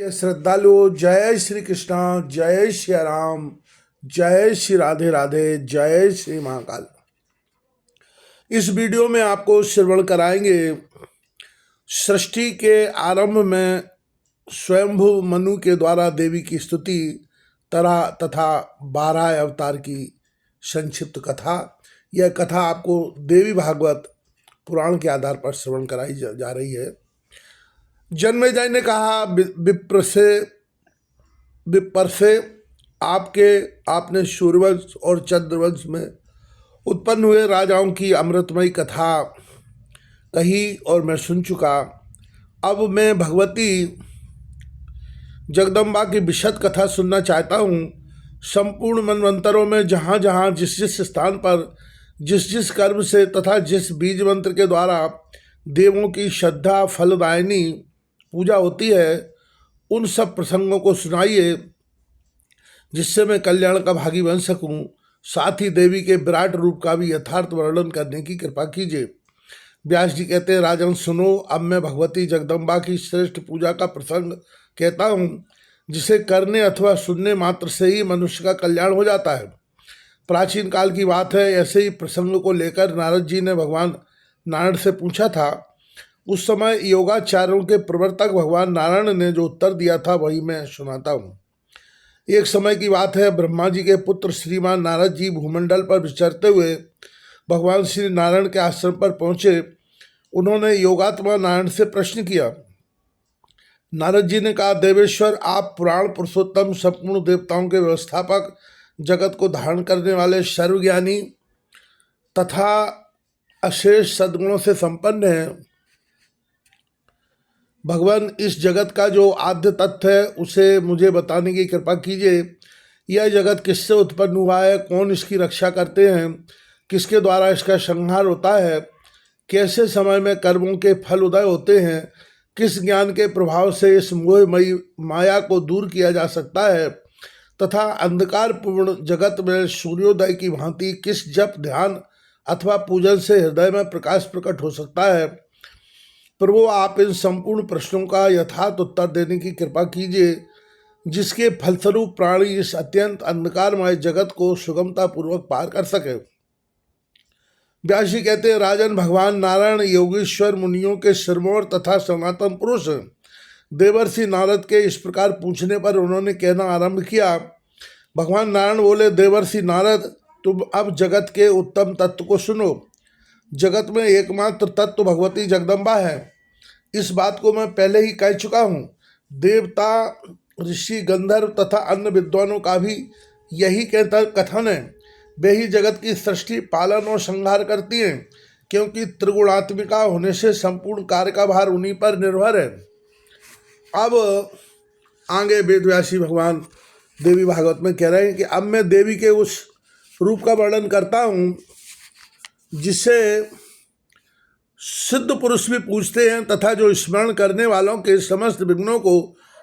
ये श्रद्धालुओं, जय श्री कृष्णा, जय श्री राम, जय श्री राधे राधे, जय श्री महाकाल। इस वीडियो में आपको श्रवण कराएंगे सृष्टि के आरंभ में स्वयंभू मनु के द्वारा देवी की स्तुति तथा 12 अवतार की संक्षिप्त कथा। यह कथा आपको देवी भागवत पुराण के आधार पर श्रवण कराई जा रही है। जन्मेजय ने कहा, विप्र से आपने सूर्यवंश और चंद्रवंश में उत्पन्न हुए राजाओं की अमृतमयी कथा कही और मैं सुन चुका। अब मैं भगवती जगदम्बा की विशद कथा सुनना चाहता हूँ। संपूर्ण मनवंतरों में जहाँ जहाँ जिस जिस स्थान पर जिस जिस कर्म से तथा जिस बीज मंत्र के द्वारा देवों की श्रद्धा फलदायिनी पूजा होती है, उन सब प्रसंगों को सुनाइए जिससे मैं कल्याण का भागी बन सकूं। साथ ही देवी के विराट रूप का भी यथार्थ वर्णन करने की कृपा कीजिए। व्यास जी कहते हैं, राजन सुनो, अब मैं भगवती जगदम्बा की श्रेष्ठ पूजा का प्रसंग कहता हूँ, जिसे करने अथवा सुनने मात्र से ही मनुष्य का कल्याण हो जाता है। प्राचीन काल की बात है, ऐसे ही प्रसंग को लेकर नारद जी ने भगवान नारायण से पूछा था। उस समय योगाचार्यों के प्रवर्तक भगवान नारायण ने जो उत्तर दिया था वही मैं सुनाता हूँ। एक समय की बात है, ब्रह्मा जी के पुत्र श्रीमान नारद जी भूमंडल पर विचरते हुए भगवान श्री नारायण के आश्रम पर पहुँचे। उन्होंने योगात्मा नारायण से प्रश्न किया। नारद जी ने कहा, देवेश्वर, आप पुराण पुरुषोत्तम, संपूर्ण देवताओं के व्यवस्थापक, जगत को धारण करने वाले, सर्वज्ञानी तथा अशेष सद्गुणों से संपन्न हैं। भगवान, इस जगत का जो आद्य तत्व है उसे मुझे बताने की कृपा कीजिए। यह जगत किससे उत्पन्न हुआ है, कौन इसकी रक्षा करते हैं, किसके द्वारा इसका संहार होता है, कैसे समय में कर्मों के फल उदय होते हैं, किस ज्ञान के प्रभाव से इस मोहमयी माया को दूर किया जा सकता है तथा अंधकारपूर्ण जगत में सूर्योदय की भांति किस जप, ध्यान अथवा पूजन से हृदय में प्रकाश प्रकट हो सकता है। प्रभु, आप इन संपूर्ण प्रश्नों का यथार्थ उत्तर देने की कृपा कीजिए, जिसके फलस्वरूप प्राणी इस अत्यंत अंधकारमय जगत को सुगमता पूर्वक पार कर सके। व्यास जी कहते हैं, राजन, भगवान नारायण योगेश्वर मुनियों के सिरमौर तथा सनातन पुरुष हैं। देवर्षि नारद के इस प्रकार पूछने पर उन्होंने कहना आरंभ किया। भगवान नारायण बोले, देवर्षि नारद, तुम अब जगत के उत्तम तत्व को सुनो। जगत में एकमात्र तत्व भगवती जगदम्बा है। इस बात को मैं पहले ही कह चुका हूँ। देवता, ऋषि, गंधर्व तथा अन्य विद्वानों का भी यही कथन है। वे ही जगत की सृष्टि, पालन और संहार करती हैं, क्योंकि त्रिगुणात्मिका होने से संपूर्ण कार्य का भार उन्हीं पर निर्भर है। अब आगे वेदव्यासी भगवान देवी भागवत में कह रहे हैं कि अब मैं देवी के उस रूप का वर्णन करता हूँ जिसे सिद्ध पुरुष भी पूछते हैं तथा जो स्मरण करने वालों के समस्त विघ्नों को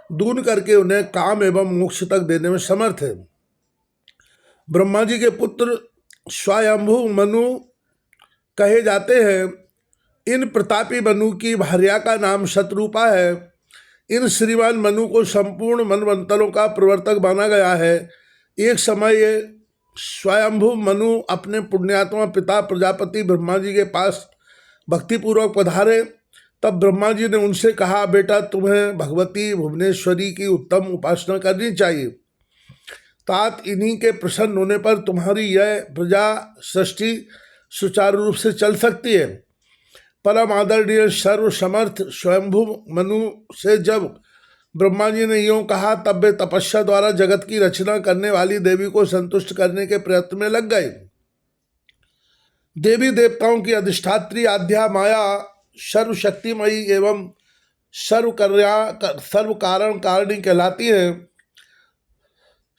दूर करके उन्हें काम एवं मोक्ष तक देने में समर्थ है। ब्रह्मा जी के पुत्र स्वयंभू मनु कहे जाते हैं। इन प्रतापी मनु की भार्या का नाम शतरूपा है। इन श्रीमान मनु को संपूर्ण मनवंतरों का प्रवर्तक माना गया है। एक समय ये स्वयंभू मनु अपने पुण्यात्मा पिता प्रजापति ब्रह्मा जी के पास भक्तिपूर्वक पधारे। तब ब्रह्मा जी ने उनसे कहा, बेटा, तुम्हें भगवती भुवनेश्वरी की उत्तम उपासना करनी चाहिए। तात इन्हीं के प्रसन्न होने पर तुम्हारी यह प्रजा सृष्टि सुचारू रूप से चल सकती है। परम आदरणीय सर्वसमर्थ स्वयंभू मनु से जब ब्रह्मा जी ने यूँ कहा, तब वे तपस्या द्वारा जगत की रचना करने वाली देवी को संतुष्ट करने के प्रयत्न में लग गए। देवी देवताओं की अधिष्ठात्री आद्या माया सर्वशक्तिमयी एवं सर्व कारण कारिणी कहलाती है।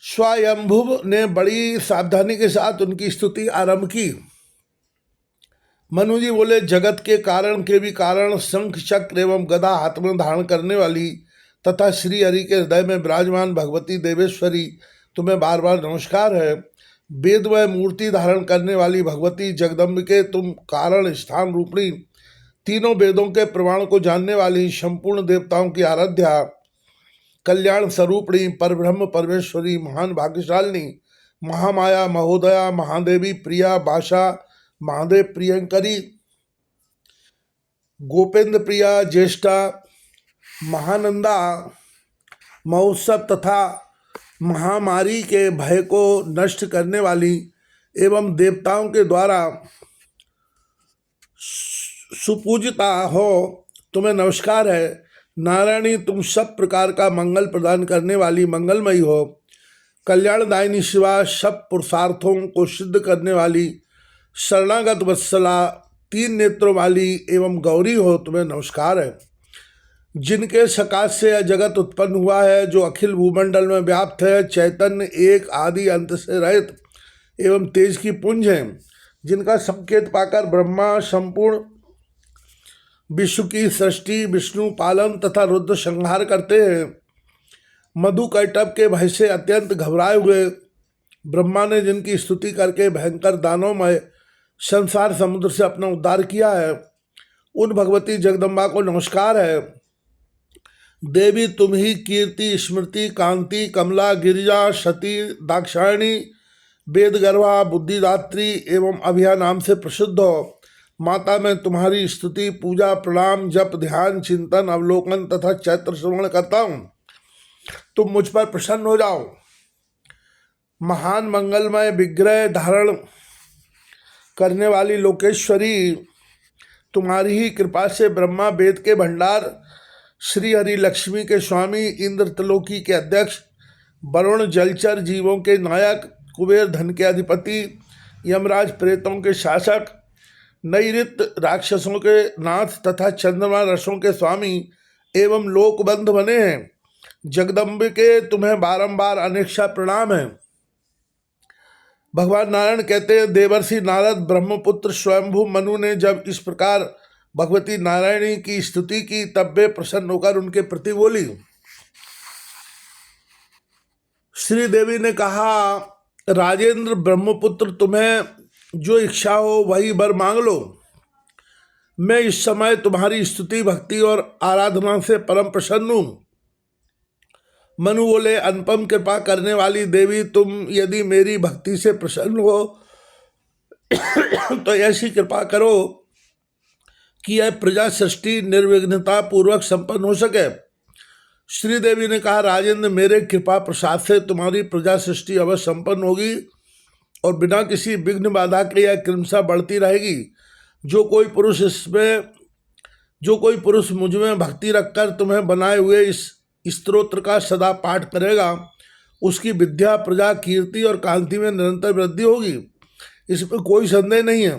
स्वयंभुव ने बड़ी सावधानी के साथ उनकी स्तुति आरंभ की। मनु जी बोले, जगत के कारण के भी कारण, शंख चक्र एवं गदा हाथ में धारण करने वाली तथा श्री हरि के हृदय में विराजमान भगवती देवेश्वरी, तुम्हें बार बार नमस्कार है। वेदमय मूर्ति धारण करने वाली भगवती जगदम्बिके, तुम कारण स्थान रूपणी तीनों वेदों के प्रमाण को जानने वाली संपूर्ण देवताओं की आराध्या, कल्याण स्वरूपिणी परब्रह्म परमेश्वरी महान भाग्यशालिनी महामाया महोदया महादेवी प्रिया भाषा महादेव प्रियंकरी गोपेंद्र प्रिया ज्येष्ठा महानंदा महोत्सव तथा महामारी के भय को नष्ट करने वाली एवं देवताओं के द्वारा सुपूजिता हो, तुम्हें नमस्कार है। नारायणी, तुम सब प्रकार का मंगल प्रदान करने वाली मंगलमयी हो। कल्याणदायिनी शिवा, सब पुरुषार्थों को सिद्ध करने वाली शरणागत वत्सला, 3 नेत्रों वाली एवं गौरी हो, तुम्हें नमस्कार है। जिनके सकाश से यह जगत उत्पन्न हुआ है, जो अखिल भूमंडल में व्याप्त है, चैतन्य एक आदि अंत से रहित एवं तेज की पुंज है, जिनका संकेत पाकर ब्रह्मा संपूर्ण विश्व की सृष्टि, विष्णु पालन तथा रुद्र संहार करते हैं। मधु कैटभ के भय से अत्यंत घबराए हुए ब्रह्मा ने जिनकी स्तुति करके भयंकर दानवमय संसार समुद्र से अपना उद्धार किया है, उन भगवती जगदम्बा को नमस्कार है। देवी, तुम ही कीर्ति, स्मृति, कांति, कमला, गिरिजा, सती, दाक्षायणी, वेदगर्भा, बुद्धिदात्री एवं अभया नाम से प्रसिद्ध हो। माता, मैं तुम्हारी स्तुति, पूजा, प्रणाम, जप, ध्यान, चिंतन, अवलोकन तथा चैत्र श्रवण करता हूँ। तुम मुझ पर प्रसन्न हो जाओ। महान मंगलमय विग्रह धारण करने वाली लोकेश्वरी, तुम्हारी ही कृपा से ब्रह्मा वेद के भंडार, श्री हरि लक्ष्मी के स्वामी, इंद्र त्रिलोकी के अध्यक्ष, वरुण जलचर जीवों के नायक, कुबेर धन के अधिपति, यमराज प्रेतों के शासक, नैऋत्य राक्षसों के नाथ तथा चंद्रमा रसों के स्वामी एवं लोकबंध बने हैं। जगदम्बे के तुम्हें बारंबार अनेक्षा प्रणाम है। भगवान नारायण कहते हैं, देवर्षि नारद ब्रह्मपुत्र स्वयंभू मनु ने जब इस प्रकार भगवती नारायणी की स्तुति की, तब वे प्रसन्न होकर उनके प्रति बोली। श्री देवी ने कहा, राजेंद्र ब्रह्मपुत्र, तुम्हें जो इच्छा हो वही वर मांग लो। मैं इस समय तुम्हारी स्तुति, भक्ति और आराधना से परम प्रसन्न हूँ। मनु बोले, अनुपम कृपा करने वाली देवी, तुम यदि मेरी भक्ति से प्रसन्न हो तो ऐसी कृपा करो कि यह प्रजा सृष्टि निर्विघ्नता पूर्वक संपन्न हो सके। श्री देवी ने कहा, राजेंद्र, मेरे कृपा प्रसाद से तुम्हारी प्रजा सृष्टि अवश्य संपन्न होगी और बिना किसी विघ्न बाधा के यह क्रमशः बढ़ती रहेगी। जो कोई पुरुष मुझ में भक्ति रखकर तुम्हें बनाए हुए इस स्तोत्र का सदा पाठ करेगा, उसकी विद्या, प्रजा, कीर्ति और कांति में निरंतर वृद्धि होगी, इसमें कोई संदेह नहीं है।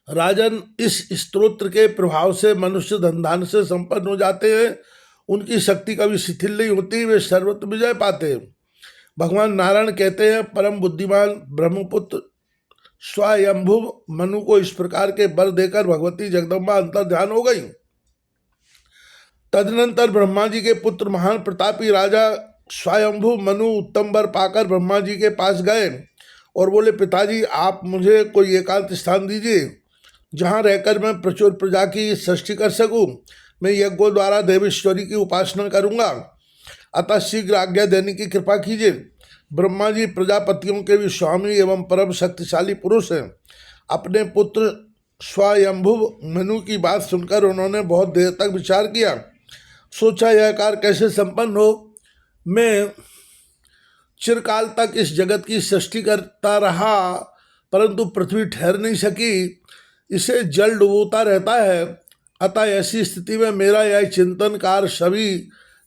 राजन, इस स्तोत्र के प्रभाव से मनुष्य धन धान्य से संपन्न हो जाते हैं, उनकी शक्ति कभी शिथिल नहीं होती, वे सर्वत्र विजय पाते हैं। भगवान नारायण कहते हैं, परम बुद्धिमान ब्रह्मपुत्र स्वयंभु मनु को इस प्रकार के वर देकर भगवती जगदम्बा अंतर ध्यान हो गई। तदनंतर ब्रह्मा जी के पुत्र महान प्रतापी राजा स्वयंभु मनु उत्तम वर पाकर ब्रह्मा जी के पास गए और बोले, पिताजी, आप मुझे कोई एकांत स्थान दीजिए जहाँ रहकर मैं प्रचुर प्रजा की सृष्टि कर सकूं। मैं यज्ञों द्वारा देवेश्वरी की उपासना करूंगा, अतः शीघ्र आज्ञा देने की कृपा कीजिए। ब्रह्मा जी प्रजापतियों के भी स्वामी एवं परम शक्तिशाली पुरुष हैं। अपने पुत्र स्वयंभु मनु की बात सुनकर उन्होंने बहुत देर तक विचार किया। सोचा, यह कार्य कैसे संपन्न हो। मैं चिरकाल तक इस जगत की सृष्टि करता रहा, परंतु पृथ्वी ठहर नहीं सकी, इसे जल डुबोता रहता है। अतः ऐसी स्थिति में मेरा यह चिंतन कार्य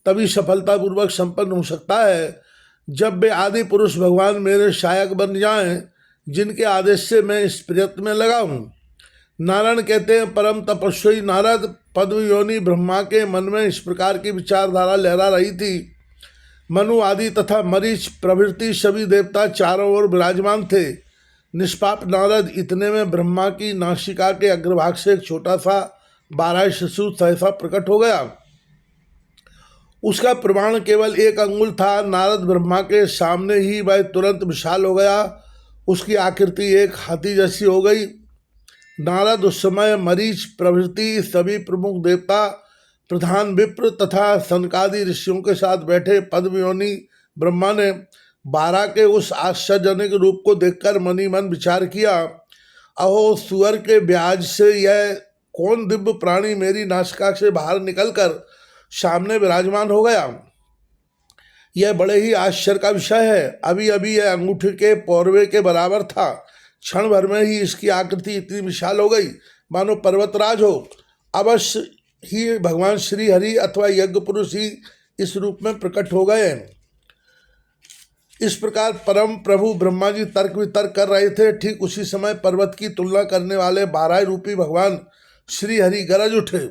तभी सफलतापूर्वक संपन्न हो सकता है जब वे आदि पुरुष भगवान मेरे सहायक बन जाएं, जिनके आदेश से मैं इस प्रयत्न में लगा हूँ। नारायण कहते हैं, परम तपस्वी नारद पद्म योनि ब्रह्मा के मन में इस प्रकार की विचारधारा लहरा रही थी। मनु आदि तथा मरीच प्रभृति सभी देवता चारों ओर विराजमान थे। निष्पाप नारद इतने में ब्रह्मा की नासिका के अग्रभाग से एक छोटा सा 12 शिशु सहसा प्रकट हो गया। उसका प्रमाण केवल 1 अंगुल था। नारद ब्रह्मा के सामने ही वह तुरंत विशाल हो गया। उसकी आकृति एक हाथी जैसी हो गई। नारद उस समय मरीच प्रभृति सभी प्रमुख देवता प्रधान विप्र तथा सनकादि ऋषियों के साथ बैठे पद्मयोनि ब्रह्मा ने 12 के उस आश्चर्यजनक रूप को देखकर मनी मन विचार किया, अहो सुअर के ब्याज से यह कौन दिव्य प्राणी मेरी नासिका से बाहर निकलकर सामने विराजमान हो गया। यह बड़े ही आश्चर्य का विषय है। अभी अभी यह अंगूठे के पौरवे के बराबर था, क्षण भर में ही इसकी आकृति इतनी विशाल हो गई मानो पर्वतराज हो। अवश्य ही भगवान श्री हरि अथवा यज्ञ पुरुष ही इस रूप में प्रकट हो गए। इस प्रकार परम प्रभु ब्रह्मा जी तर्क वितर्क कर रहे थे। ठीक उसी समय पर्वत की तुलना करने वाले 12 रूपी भगवान श्री हरि गरज उठे।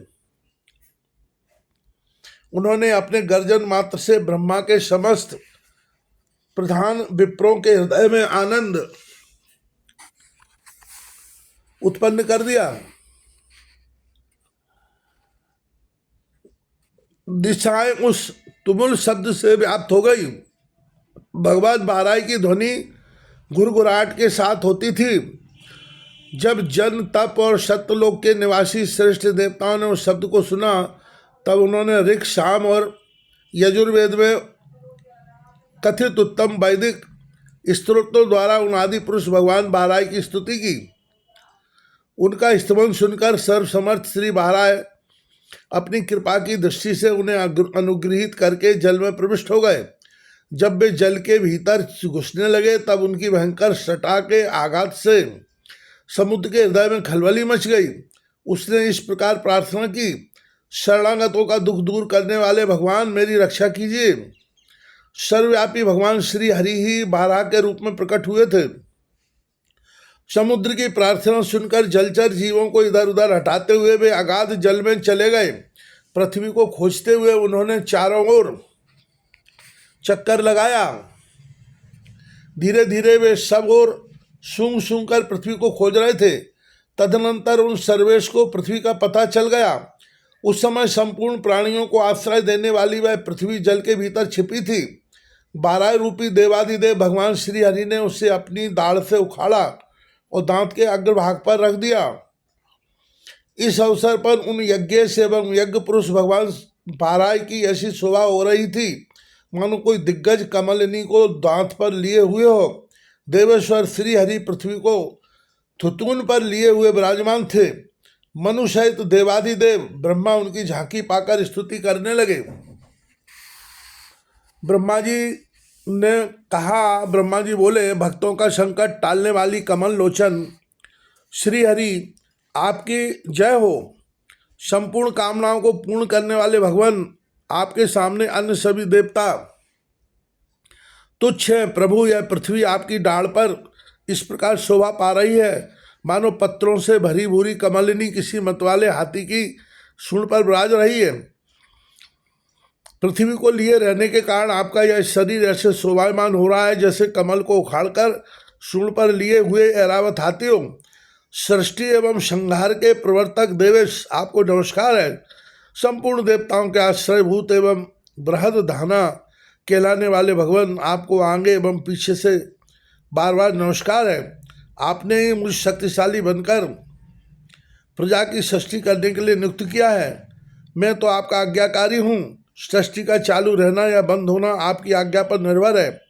उन्होंने अपने गर्जन मात्र से ब्रह्मा के समस्त प्रधान विप्रों के हृदय में आनंद उत्पन्न कर दिया। दिशाएं उस तुमुल शब्द से व्याप्त हो गई। भगवान बाराई की ध्वनि घुरघुराहट के साथ होती थी। जब जन तप और सत्यलोक के निवासी श्रेष्ठ देवताओं ने उस शब्द को सुना, तब उन्होंने ऋक् साम और यजुर्वेद में कथित उत्तम वैदिक स्तोत्रों द्वारा उन आदि पुरुष भगवान बाराई की स्तुति की। उनका स्तवन सुनकर सर्वसमर्थ श्री बाराय अपनी कृपा की दृष्टि से उन्हें अनुग्रहित करके जल में प्रविष्ट हो गए। जब वे जल के भीतर घुसने लगे, तब उनकी भयंकर सटा के आघात से समुद्र के हृदय में खलबली मच गई। उसने इस प्रकार प्रार्थना की, शरणागतों का दुख दूर करने वाले भगवान मेरी रक्षा कीजिए। सर्वव्यापी भगवान श्री हरि ही बारह के रूप में प्रकट हुए थे। समुद्र की प्रार्थना सुनकर जलचर जीवों को इधर उधर हटाते हुए वे अगाध जल में चले गए। पृथ्वी को खोजते हुए उन्होंने चारों ओर चक्कर लगाया। धीरे धीरे वे सब ओर सूंघ सूंघ कर पृथ्वी को खोज रहे थे। तदनंतर उन सर्वेश को पृथ्वी का पता चल गया। उस समय संपूर्ण प्राणियों को आश्रय देने वाली वह पृथ्वी जल के भीतर छिपी थी। 12 रूपी देवादिदेव भगवान श्री हरि ने उसे अपनी दाढ़ से उखाड़ा और दांत के अग्रभाग पर रख दिया। इस अवसर पर उन यज्ञेश एवं यज्ञ पुरुष भगवान बाराय की ऐसी शोभा हो रही थी मानो कोई दिग्गज कमलिनी को दांत पर लिए हुए हो। देवेश्वर श्री हरि पृथ्वी को थुतून पर लिए हुए विराजमान थे। मनुष्य सहित देवादिदेव ब्रह्मा उनकी झांकी पाकर स्तुति करने लगे। ब्रह्मा जी बोले, भक्तों का संकट टालने वाली कमल लोचन श्री हरि आपकी जय हो। संपूर्ण कामनाओं को पूर्ण करने वाले भगवान आपके सामने अन्य सभी देवता तुच्छ हैं। प्रभु, यह पृथ्वी आपकी डाढ़ पर इस प्रकार शोभा पा रही है मानो पत्रों से भरी भूरी कमलिनी किसी मतवाले हाथी की सूंड पर विराज रही है। पृथ्वी को लिए रहने के कारण आपका यह शरीर ऐसे शोभायमान हो रहा है जैसे कमल को उखाड़कर सूंड पर लिए हुए ऐरावत हाथी हो। सृष्टि एवं संहार के प्रवर्तक देवेश आपको नमस्कार है। संपूर्ण देवताओं के आश्रयभूत एवं बृहद धाना कहलाने वाले भगवान आपको आगे एवं पीछे से बार बार नमस्कार है। आपने ही मुझ शक्तिशाली बनकर प्रजा की सृष्टि करने के लिए नियुक्त किया है। मैं तो आपका आज्ञाकारी हूँ। सृष्टि का चालू रहना या बंद होना आपकी आज्ञा पर निर्भर है।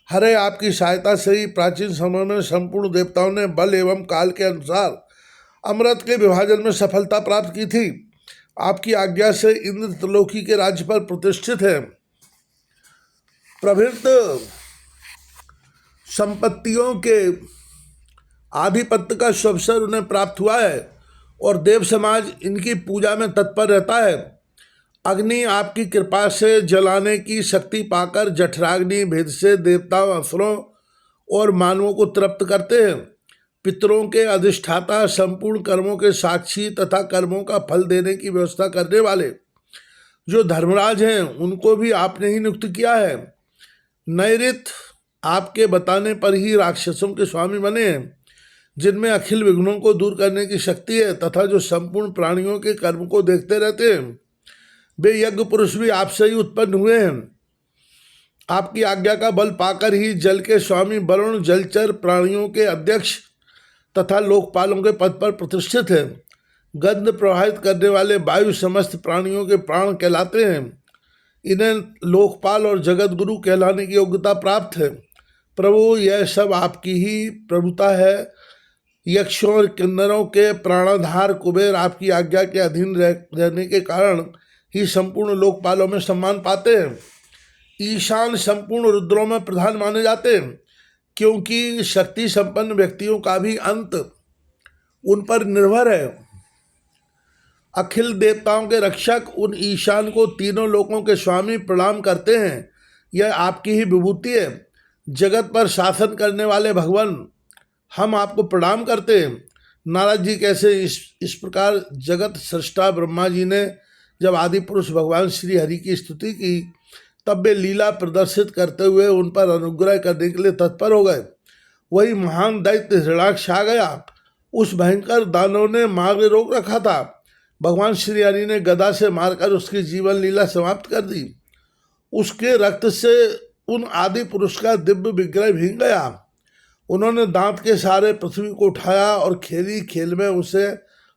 हरे, आपकी सहायता से ही प्राचीन समय में संपूर्ण देवताओं ने बल एवं काल के अनुसार अमृत के विभाजन में सफलता प्राप्त की थी। आपकी आज्ञा से इंद्र त्रिलोकी के राज्य पर प्रतिष्ठित है। प्रभृत संपत्तियों के आधिपत्य का अवसर उन्हें प्राप्त हुआ है और देव समाज इनकी पूजा में तत्पर रहता है। अग्नि आपकी कृपा से जलाने की शक्ति पाकर जठराग्नि भेद से देवताओं, असुरों और मानवों को तृप्त करते हैं। पितरों के अधिष्ठाता, संपूर्ण कर्मों के साक्षी तथा कर्मों का फल देने की व्यवस्था करने वाले जो धर्मराज हैं, उनको भी आपने ही नियुक्त किया है। नैऋत आपके बताने पर ही राक्षसों के स्वामी बने हैं, जिनमें अखिल विघ्नों को दूर करने की शक्ति है तथा जो संपूर्ण प्राणियों के कर्म को देखते रहते हैं। वे यज्ञ पुरुष भी आपसे ही उत्पन्न हुए हैं। आपकी आज्ञा का बल पाकर ही जल के स्वामी वरुण जलचर प्राणियों के अध्यक्ष तथा लोकपालों के पद पर प्रतिष्ठित है। गंध प्रवाहित करने वाले वायु समस्त प्राणियों के प्राण कहलाते हैं। इन्हें लोकपाल और जगत गुरु कहलाने की योग्यता प्राप्त है। प्रभु, यह सब आपकी ही प्रभुता है। यक्षों और किन्नरों के प्राणाधार कुबेर आपकी आज्ञा के अधीन रहने के कारण ही संपूर्ण लोकपालों में सम्मान पाते हैं। ईशान संपूर्ण रुद्रों में प्रधान माने जाते हैं, क्योंकि शक्ति संपन्न व्यक्तियों का भी अंत उन पर निर्भर है। अखिल देवताओं के रक्षक उन ईशान को तीनों लोकों के स्वामी प्रणाम करते हैं। यह आपकी ही विभूति है। जगत पर शासन करने वाले भगवान, हम आपको प्रणाम करते हैं। नारद जी कैसे इस प्रकार जगत सृष्टा ब्रह्मा जी ने जब आदि पुरुष भगवान श्री हरि की स्तुति की, तब वे लीला प्रदर्शित करते हुए उन पर अनुग्रह करने के लिए तत्पर हो गए। वही महान दैत्य हिरण्याक्ष आ गया। उस भयंकर दानव ने मार्ग रोक रखा था। भगवान श्री हरि ने गदा से मारकर उसकी जीवन लीला समाप्त कर दी। उसके रक्त से उन आदि पुरुष का दिव्य विग्रह भीग गया। उन्होंने दांत के सहारे पृथ्वी को उठाया और खेली खेल में उसे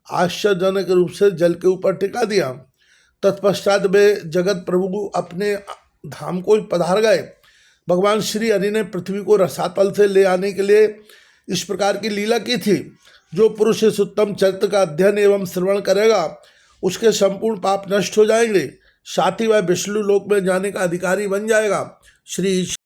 आश्चर्यजनक रूप से जल के ऊपर टिका दिया। तत्पश्चात वे जगत प्रभु अपने धाम को पधार गए। भगवान श्री हरि ने पृथ्वी को रसातल से ले आने के लिए इस प्रकार की लीला की थी। जो पुरुष इस उत्तम चरित्र का अध्ययन एवं श्रवण करेगा, उसके संपूर्ण पाप नष्ट हो जाएंगे, साथ ही वह विष्णु लोक में जाने का अधिकारी बन जाएगा। श्री